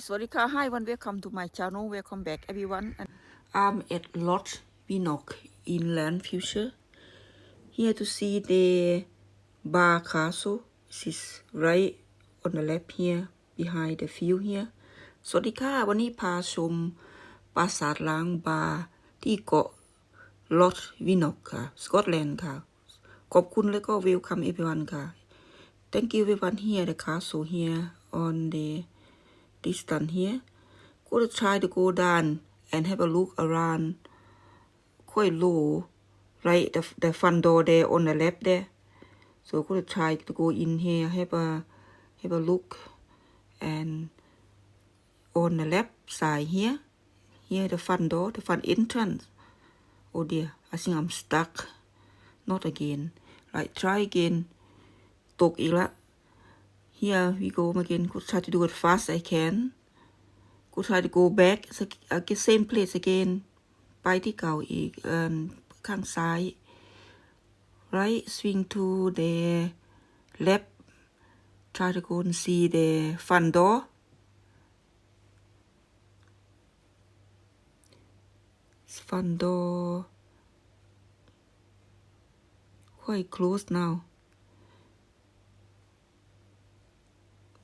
สวัสดีค่ะ Hi everyone, welcome to my channel. Welcome back everyone. I'm at Lochwinnoch in Renfrewshire. Here to see the Barr Castle. This is right on the left here, behind the field here. สวัสดีค่ะ วันนี้พาชมปราสาทล้างบาร์ที่เกาะ Lochwinnoch ค่ะ สกอตแลนด์ค่ะ ขอบคุณแล้วก็ welcome everyone ค่ะ Thank you everyone here, the castle here on the distance here. Could try to go down and have a look around quite low, right? The front door there on the left there. So could try to go in here, have a look, and on the left side here the front door, the front entrance. Oh dear, I think I'm stuck. Not again. Right, try again. ตกอีกละ Here we go again. Could try to do it fast I can. Could try to go back again, same place again. ไปที่เก่าอีกข้างซ้าย Right, swing to the left. Try to go and see the front door. Front door quite close now.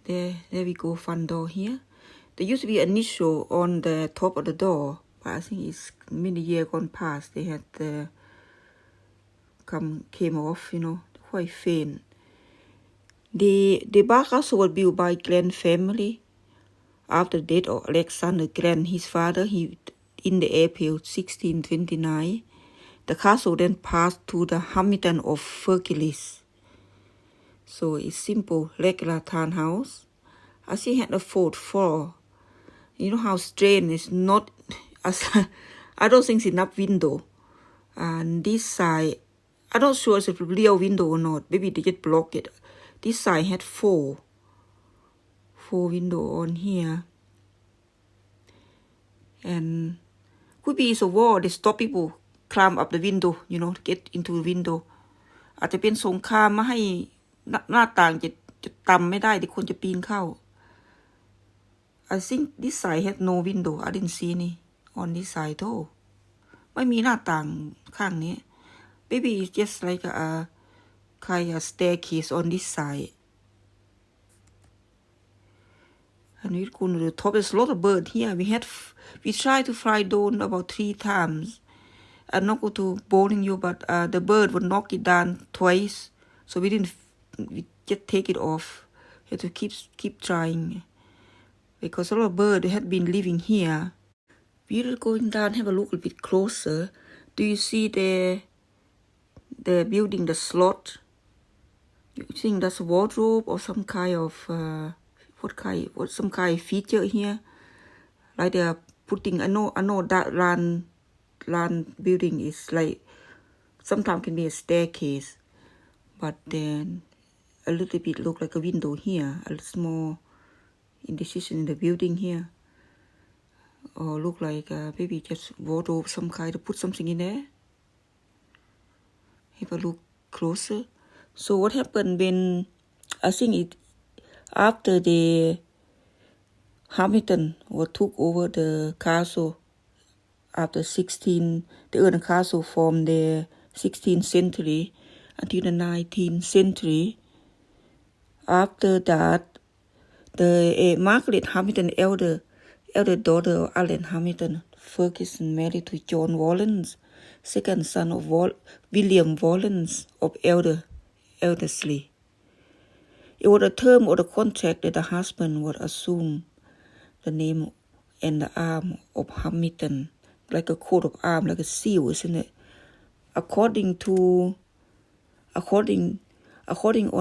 There we go, front door here. There used to be an initial on the top of the door, but I think it's many years gone past. They had came off, quite faint. The Barr Castle was built by Glen family after the death of Alexander Glen, his father. In the April 1629, the castle then passed to the Hamiltons of Ferguslie. So it's simple, regular townhouse. I see it had a fourth floor. You know how strange it's not. I don't think it's enough window. And this side, I'm not sure it's a real window or not. Maybe they just block it. This side had four window on here. And could be it's a wall that stop people climb up the window, to get into the window. อาจจะเป็นสงครามมาให้หน้าต่างจะต่ำไม่ได้ที่คนจะปีนเข้า I think this side had no window. I didn't see any on this side though. ไม่มีหน้าต่างข้างนี้ Maybe it's just like a kind of staircase on this side. And we go to the top. There's a lot of bird here. We tried to fly down about 3 times. I'm not going to boring you, but the bird would knock it down twice. So we just take it off. Have to keep trying. Because a lot of birds had been living here. We're going down, have a look a bit closer. Do you see the building, the slot? You think that's a wardrobe or some kind of some kind of feature here? Like they are putting, I know that land building is like sometimes can be a staircase, but then a little bit look like a window here, a small indecision in the building here, or look like maybe just wardrobe, some kind to put something in there. Have a look closer. So what happened when I think it after the Hamilton took over the castle after they owned the castle from the 16th century until the 19th century. After that, the Margaret Hamilton, elder daughter of Allan Hamilton of Ferguslie, married to John Wallace, second son of William Wallace of Elderslie. It was a term of the contract that the husband would assume the name and the arm of Hamilton, like a coat of arms, like a seal, isn't it? According on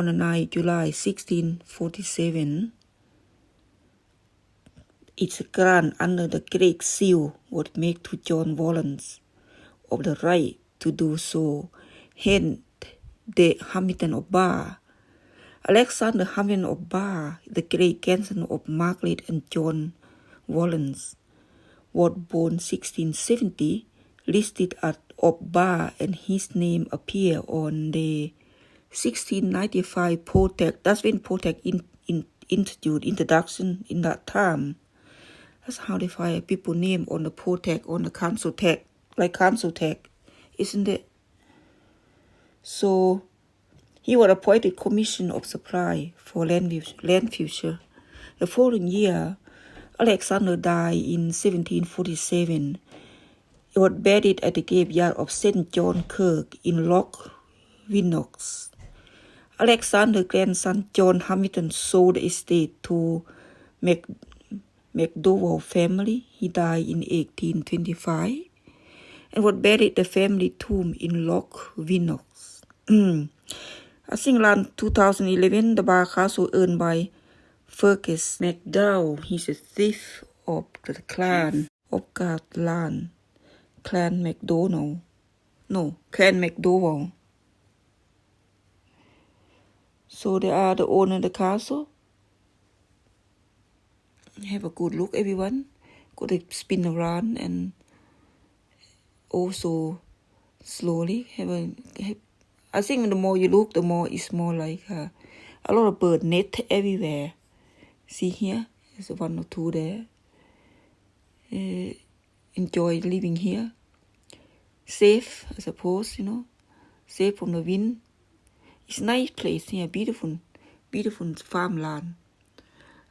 the 9th July 1647, its grant under the Great Seal would make to John Wallace of the right to do so, hence the Hamilton of Barr. Alexander Hamilton of Barr, the great grandson of Margaret and John Wallace, was born 1670, listed as of Barr, and his name appeared on the 1695 Protect. That's when Protect introduction in that time. That's how they find people name on the poll tag, on the council tag, like council tag, isn't it? So he was appointed Commission of Supply for Renfrewshire. The following year, Alexander died in 1747. He was buried at the graveyard of St. John Kirk in Lochwinnoch. Alexander's grandson John Hamilton sold the estate to McDowell family. He died in 1825 and was buried at the family tomb in Lochwinnoch. I think around 2011, the Barr Castle owned by Fergus McDowell. He's a thief of the clan of Gatland, Clan McDowell. So they are the owner of the castle. Have a good look, everyone. Go to spin around and also slowly I think the more you look, the more it's more like a lot of bird net everywhere. See here, there's one or two there. Enjoy living here. Safe, I suppose, safe from the wind. It's a nice place here, beautiful farmland.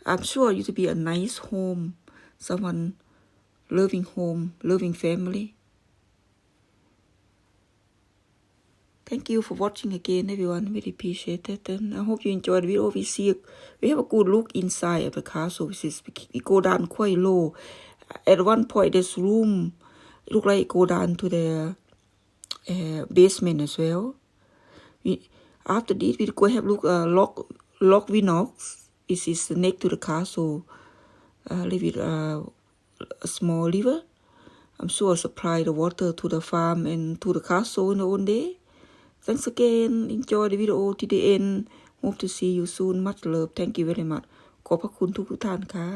I'm sure it used to be a nice home, someone loving home, loving family. Thank you for watching again, everyone. Very appreciate it, and I hope you enjoyed the video. We have a good look inside of the castle. We go down quite low. At one point, this room look like it go down to the basement as well. After this, we go have a look Lochwinnoch. It is next to the castle. Live with a small river. I'm sure supply the water to the farm and to the castle in the old day. Thanks again. Enjoy the video to the end. Hope to see you soon. Much love. Thank you very much. ขอบพระคุณทุกท่านค่ะ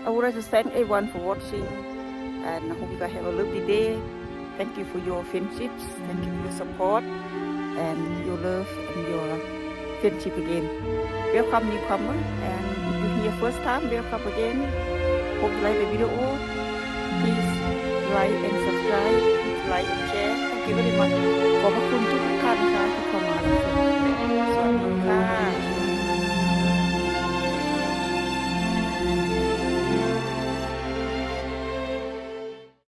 I would like to thank everyone for watching, and I hope you guys have a lovely day. Thank you for your friendships, thank you for your support and your love and your friendship again. Welcome newcomer, and if you're here first time, welcome again. hope you like the video please like and subscribe like and share thank you very much ขอบพระคุณทุกท่านนะคะที่เข้ามารับชมสวัสดีค่ะ